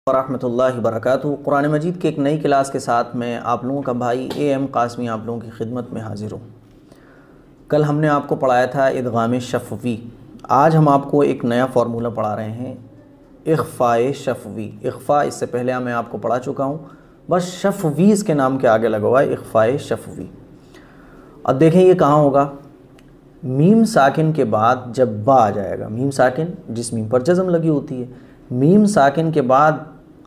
ورحمۃ اللہ وبرکاتہ۔ قرآن مجید کے ایک نئی کلاس کے ساتھ میں آپ لوگوں کا بھائی اے قاسمی آپ لوگوں کی خدمت میں حاضر ہوں۔ کل ہم نے آپ کو پڑھایا تھا ادغام شفوی۔ آج ہم آپ کو ایک نیا فارمولہ پڑھا رہے ہیں، اخفاء شفوی۔ اخفاء اس سے پہلے میں آپ کو پڑھا چکا ہوں، بس شفوی اس کے نام کے آگے لگا ہوا ہے، اخفاء شفوی۔ اب دیکھیں یہ کہاں ہوگا؟ میم ساکن کے بعد جب با آ جائے گا، میم ساکن جس میم پر جزم لگی ہوتی ہے، میم ساکن کے بعد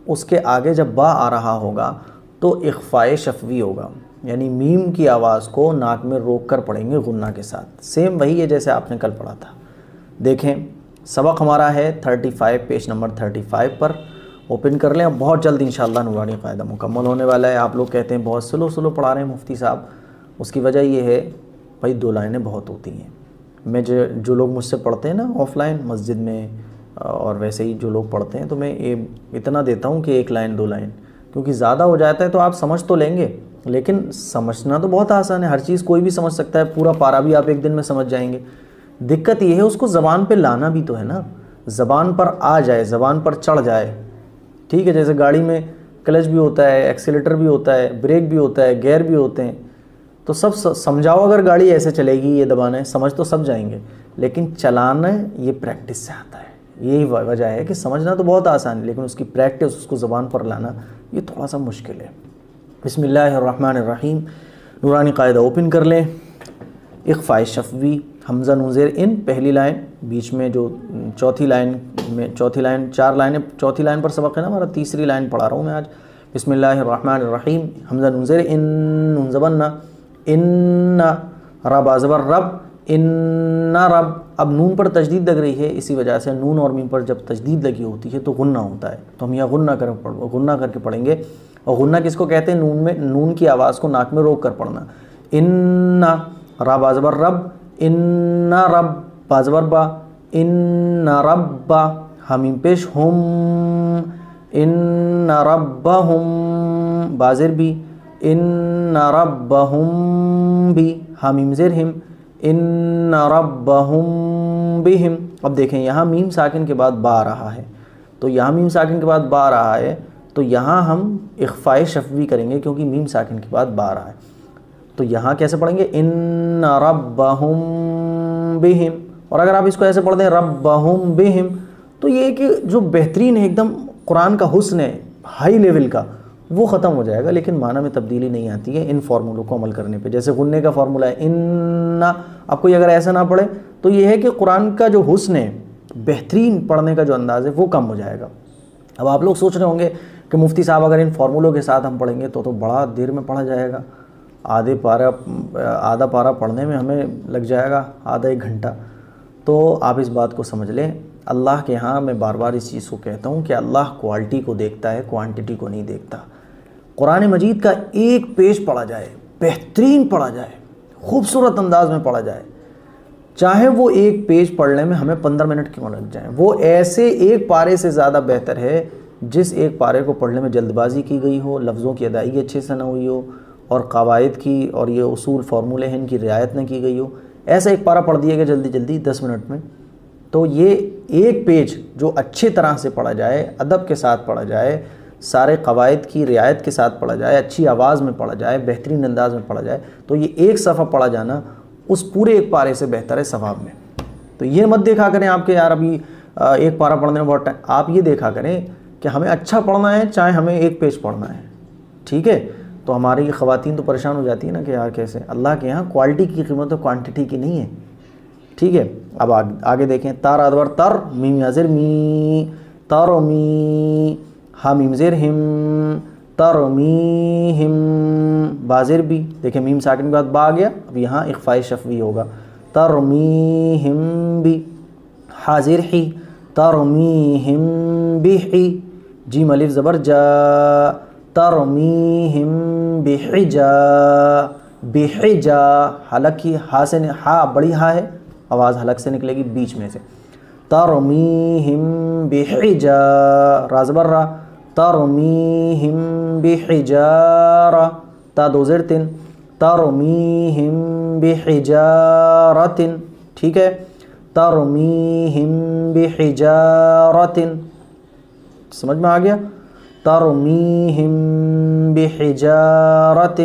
اس کے آگے جب با آ رہا ہوگا تو اخفاء شفوی ہوگا، یعنی میم کی آواز کو ناک میں روک کر پڑھیں گے غنہ کے ساتھ۔ سیم وہی ہے جیسے آپ نے کل پڑھا تھا۔ دیکھیں سبق ہمارا ہے 35، پیج نمبر 35 پر اوپن کر لیں۔ اب بہت جلد انشاءاللہ نورانی قاعدہ مکمل ہونے والا ہے۔ آپ لوگ کہتے ہیں بہت سلو پڑھا رہے ہیں مفتی صاحب، اس کی وجہ یہ ہے بھائی 2 لائنیں بہت ہوتی ہیں۔ میں جو لوگ مجھ سے پڑھتے ہیں نا آف لائن مسجد میں اور ویسے ہی جو لوگ پڑھتے ہیں، تو میں اتنا دیتا ہوں کہ 1 لائن 2 لائن، کیونکہ زیادہ ہو جاتا ہے تو آپ سمجھ تو لیں گے، لیکن سمجھنا تو بہت آسان ہے، ہر چیز کوئی بھی سمجھ سکتا ہے، پورا پارا بھی آپ 1 دن میں سمجھ جائیں گے۔ دقت یہ ہے اس کو زبان پہ لانا بھی تو ہے نا، زبان پر آ جائے، زبان پر چڑھ جائے، ٹھیک ہے؟ جیسے گاڑی میں کلچ بھی ہوتا ہے، ایکسیلیٹر بھی ہوتا ہے، بریک بھی ہوتا ہے، گیئر بھی ہوتے ہیں، تو سب سمجھاؤ اگر گاڑی ایسے چلے گی، یہ دبانا ہے، سمجھ تو سب جائیں گے، لیکن چلانا یہ پریکٹس سے آتا ہے۔ یہی وجہ ہے کہ سمجھنا تو بہت آسان ہے، لیکن اس کی پریکٹس، اس کو زبان پر لانا یہ تھوڑا سا مشکل ہے۔ بسم اللہ الرحمن الرحیم، نورانی قاعدہ اوپن کر لیں۔ اخفاء شفوی، حمزہ نون زیر ان، پہلی لائن، بیچ میں جو چوتھی لائن 4 لائنیں، چوتھی لائن پر سبق ہے نا ہمارا، تیسری لائن پڑھا رہا ہوں میں آج۔ بسم اللہ الرحمن الرحیم، حمزہ نون زیر ان، نون زبر نا، ان، رب زبر رب، ان رب۔ اب نون پر تشدید لگ رہی ہے، اسی وجہ سے نون اور میم پر جب تشدید لگی ہوتی ہے تو غنہ ہوتا ہے، تو ہم یہاں غنہ کر کے پڑھیں گے۔ اور غنہ کس کو کہتے ہیں؟ نون کی آواز کو ناک میں روک کر پڑھنا۔ ان، رب زبر رب، ان رب، با زبر با، ان رب، حمیم پیش ہم، ان ربہم، بازر بھی، ان ربہم بھی، حمیم زیر ہم، ان ربہم بہم۔ اب دیکھیں یہاں میم ساکن کے بعد با آ رہا ہے، تو یہاں میم ساکن کے بعد با آ رہا ہے تو یہاں ہم اخفاء شفوی کریں گے، کیونکہ میم ساکن کے بعد با آ رہا ہے۔ تو یہاں کیسے پڑھیں گے؟ ان ربہم بہم۔ اور اگر آپ اس کو ایسے پڑھ دیں ربہم بہم، تو یہ کہ جو بہترین ہے، ایک دم قرآن کا حسن ہے ہائی لیول کا، وہ ختم ہو جائے گا، لیکن معنی میں تبدیلی نہیں آتی ہے ان فارمولوں کو عمل کرنے پہ۔ جیسے غنّے کا فارمولہ ہے ان، آپ کوئی اگر ایسا نہ پڑھے تو یہ ہے کہ قرآن کا جو حسن ہے، بہترین پڑھنے کا جو انداز ہے وہ کم ہو جائے گا۔ اب آپ لوگ سوچ رہے ہوں گے کہ مفتی صاحب اگر ان فارمولوں کے ساتھ ہم پڑھیں گے تو بڑا دیر میں پڑھا جائے گا، آدھا پارہ پڑھنے میں ہمیں لگ جائے گا آدھا 1 گھنٹہ۔ تو آپ اس بات کو سمجھ لیں، اللہ کے ہاں میں بار بار اس چیز کو کہتا ہوں کہ اللہ کوالٹی کو دیکھتا ہے، کوانٹٹی کو نہیں دیکھتا۔ قرآن مجید کا 1 پیج پڑھا جائے، بہترین پڑھا جائے، خوبصورت انداز میں پڑھا جائے، چاہے وہ 1 پیج پڑھنے میں ہمیں 15 منٹ کیوں لگ جائیں، وہ ایسے 1 پارے سے زیادہ بہتر ہے جس 1 پارے کو پڑھنے میں جلد بازی کی گئی ہو، لفظوں کی ادائیگی اچھے سے نہ ہوئی ہو، اور قواعد کی اور یہ اصول فارمولے ہیں ان کی رعایت نہ کی گئی ہو۔ ایسا 1 پارہ پڑھ دیا گیا جلدی 10 منٹ میں، تو یہ 1 پیج جو اچھے طرح سے پڑھا جائے، ادب کے ساتھ پڑھا جائے، سارے قواعد کی رعایت کے ساتھ پڑھا جائے، اچھی آواز میں پڑھا جائے، بہترین انداز میں پڑھا جائے، تو یہ 1 صفحہ پڑھا جانا اس پورے 1 پارے سے بہتر ہے ثواب میں۔ تو یہ مت دیکھا کریں آپ کے یار ابھی 1 پارہ پڑھنے میں بہت ٹائم، آپ یہ دیکھا کریں کہ ہمیں اچھا پڑھنا ہے، چاہے ہمیں 1 پیج پڑھنا ہے، ٹھیک ہے؟ تو ہماری خواتین تو پریشان ہو جاتی ہیں نا کہ یار کیسے، اللہ کے یہاں کوالٹی کی قیمت کوانٹٹی کی نہیں ہے، ٹھیک ہے؟ اب آگے دیکھیں، تار ادور تر، میم یازر می، ترمی، حمیم زیر ہم، ترمیہم، بازر بھی، دیکھیں میم ساکن کے بعد با آ گیا، اب یہاں اخفاء شفوی ہوگا، ترمیہم بھی، حاضر ہی، ترمیہم بہی، جیم الف زبر جا، ترمیہم بحجا، بحجا، حلق کی ہا سے، ہا بڑی ہا ہے، آواز حلق سے نکلے گی بیچ میں سے، ترمیہم بحجا، را زبر را، ترمیہم بحجارہ، تا 2 زیر 3، ترمیہم بحجارۃ، ٹھیک ہے؟ ترمیہم بحجارۃ، سمجھ میں آ گیا؟ ترمیہم بحجارۃ،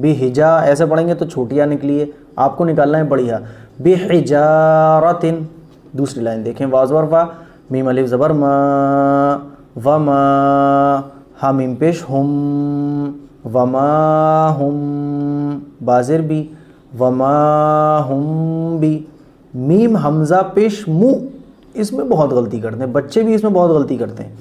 بحجا ایسے پڑھیں گے تو چھوٹی نکلی ہے، آپ کو نکالنا ہے بڑی ہا، بحجارۃ۔ دوسری لائن دیکھیں، واو زبر وا، میم الف زبر ما، وما، ہا میم پیش ہم، وما ہم، بازر بھی، وما ہم بھی، میم حمزہ پیش مو، اس میں بہت غلطی کرتے ہیں بچے بھی، اس میں بہت غلطی کرتے ہیں۔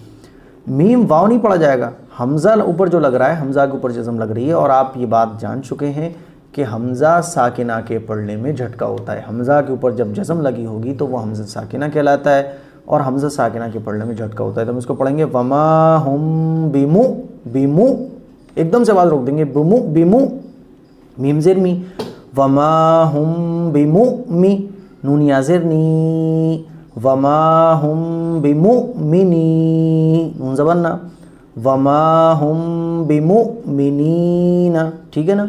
میم واو نہیں پڑھا جائے گا، حمزہ اوپر جو لگ رہا ہے، حمزہ کے اوپر جزم لگ رہی ہے، اور آپ یہ بات جان چکے ہیں کہ حمزہ ساکنہ کے پڑھنے میں جھٹکا ہوتا ہے۔ حمزہ کے اوپر جب جزم لگی ہوگی تو وہ حمزہ ساکنہ کہلاتا ہے، اور حمزہ ساکنہ کے پڑھنے میں جھٹکا ہوتا ہے۔ تو ہم اس کو پڑھیں گے وما ہم بمو، بمو ایک دم سے آواز روک دیں گے، بمو بمو، میم زیر می، وما ہم بمؤمی، نون یا زیر نی، وما ہم بمؤمنین، نون زبر نا، وما ہم بمؤمنین، ٹھیک ہے نا،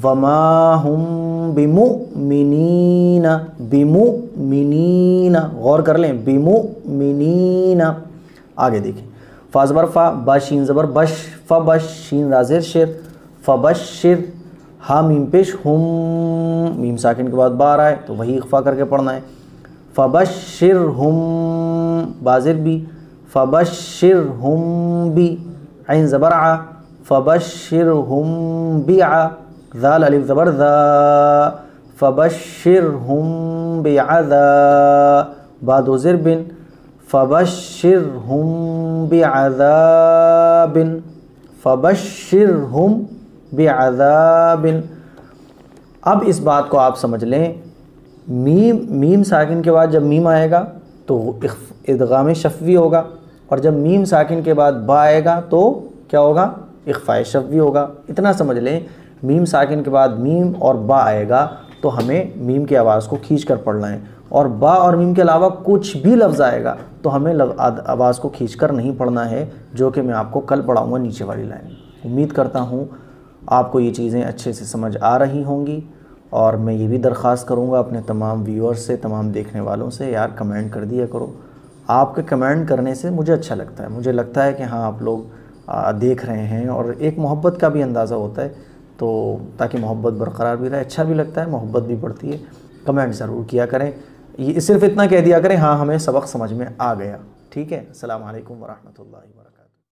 وما ہم بمؤمنین، بمؤمنین، غور کر لیں، بمؤمنین۔ آگے دیکھیں، فا زبر فا، با شین زبر بش، فبش، شین را زیر شر، فبشر، ہا میم پیش ہم، میم ساکن کے بعد با آ رہا ہے تو وہی اخفا کر کے پڑھنا ہے، فبشرہم، بازر بھی، فبشرہم بی، عین زبر ع، فبشرہم بعا، ذال الف زبر ذا، فبشرہم بعذاب، با دو زر بن، فبشرہم بعذاب، فبشرہم بعذاب۔ اب اس بات کو آپ سمجھ لیں، میم ساکن کے بعد جب میم آئے گا تو ادغام شفوی ہوگا، اور جب میم ساکن کے بعد با آئے گا تو کیا ہوگا؟ اخفاء شفوی ہوگا۔ اتنا سمجھ لیں، میم ساکن کے بعد میم اور با آئے گا تو ہمیں میم کی آواز کو کھینچ کر پڑھنا ہے، اور با اور میم کے علاوہ کچھ بھی لفظ آئے گا تو ہمیں آواز کو کھینچ کر نہیں پڑھنا ہے، جو کہ میں آپ کو کل پڑھاؤں گا نیچے والی لائن۔ امید کرتا ہوں آپ کو یہ چیزیں اچھے سے سمجھ آ رہی ہوں گی، اور میں یہ بھی درخواست کروں گا اپنے تمام ویورز سے، تمام دیکھنے والوں سے، یار کمنٹ کر دیا کرو۔ آپ کے کمنٹ کرنے سے مجھے اچھا لگتا ہے، مجھے لگتا ہے کہ ہاں آپ لوگ دیکھ رہے ہیں، اور ایک محبت کا بھی اندازہ ہوتا ہے، تو تاکہ محبت برقرار بھی رہے، اچھا بھی لگتا ہے، محبت بھی بڑھتی ہے۔ کمنٹ ضرور کیا کریں، یہ صرف اتنا کہہ دیا کریں ہاں ہمیں سبق سمجھ میں آ گیا، ٹھیک ہے۔ السلام علیکم ورحمۃ اللہ وبرکاتہ۔